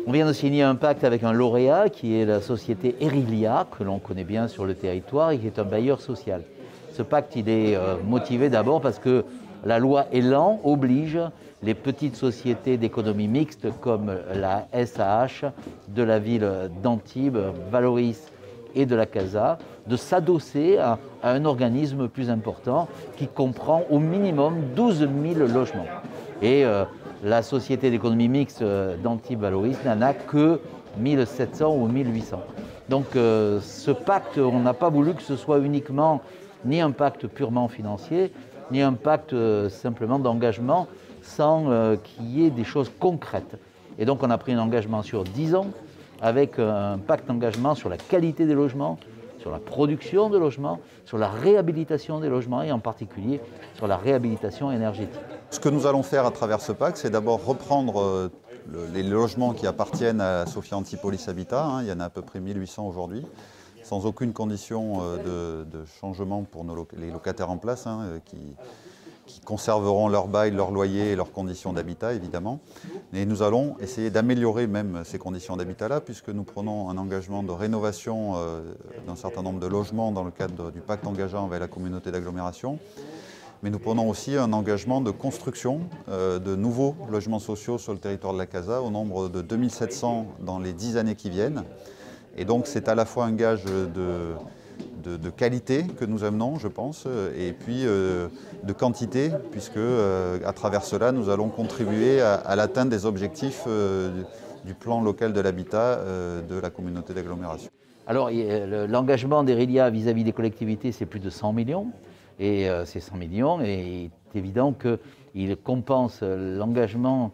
On vient de signer un pacte avec un lauréat qui est la société Erilia, que l'on connaît bien sur le territoire et qui est un bailleur social. Ce pacte, il est motivé d'abord parce que la loi Elan oblige les petites sociétés d'économie mixte comme la SAH de la ville d'Antibes, Valoris et de la Casa de s'adosser à un organisme plus important qui comprend au minimum 12 000 logements. Et la société d'économie mixte d'Antibes-Valoris n'en a que 1700 ou 1800. Donc ce pacte, on n'a pas voulu que ce soit uniquement ni un pacte purement financier, ni un pacte simplement d'engagement sans qu'il y ait des choses concrètes. Et donc on a pris un engagement sur 10 ans avec un pacte d'engagement sur la qualité des logements, sur la production de logements, sur la réhabilitation des logements et en particulier sur la réhabilitation énergétique. Ce que nous allons faire à travers ce pacte, c'est d'abord reprendre les logements qui appartiennent à Sophia Antipolis Habitat, il y en a à peu près 1800 aujourd'hui, sans aucune condition de changement pour les locataires en place, qui conserveront leur bail, leur loyer et leurs conditions d'habitat évidemment. Et nous allons essayer d'améliorer même ces conditions d'habitat-là, puisque nous prenons un engagement de rénovation d'un certain nombre de logements dans le cadre du pacte engageant avec la communauté d'agglomération. Mais nous prenons aussi un engagement de construction de nouveaux logements sociaux sur le territoire de la Casa, au nombre de 2700 dans les 10 années qui viennent. Et donc c'est à la fois un gage de qualité que nous amenons, je pense, et puis de quantité, puisque à travers cela, nous allons contribuer à l'atteinte des objectifs du plan local de l'habitat de la communauté d'agglomération. Alors l'engagement d'Erilia vis-à-vis des collectivités, c'est plus de 100 millions. Et ces 100 millions, est évident qu'il compense l'engagement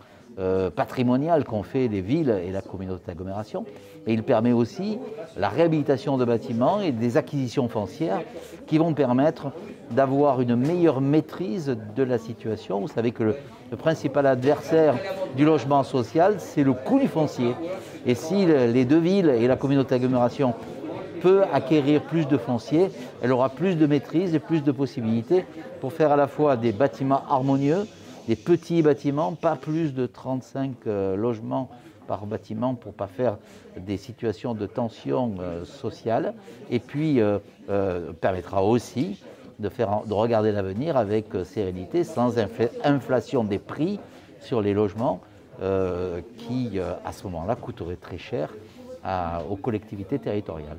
patrimonial qu'ont fait les villes et la communauté d'agglomération. Et il permet aussi la réhabilitation de bâtiments et des acquisitions foncières qui vont permettre d'avoir une meilleure maîtrise de la situation. Vous savez que le principal adversaire du logement social, c'est le coût du foncier. Et si les deux villes et la communauté d'agglomération peut acquérir plus de foncier, elle aura plus de maîtrise et plus de possibilités pour faire à la fois des bâtiments harmonieux, des petits bâtiments, pas plus de 35 logements par bâtiment pour ne pas faire des situations de tension sociale, et puis permettra aussi de regarder l'avenir avec sérénité, sans inflation des prix sur les logements qui, à ce moment-là, coûteraient très cher aux collectivités territoriales.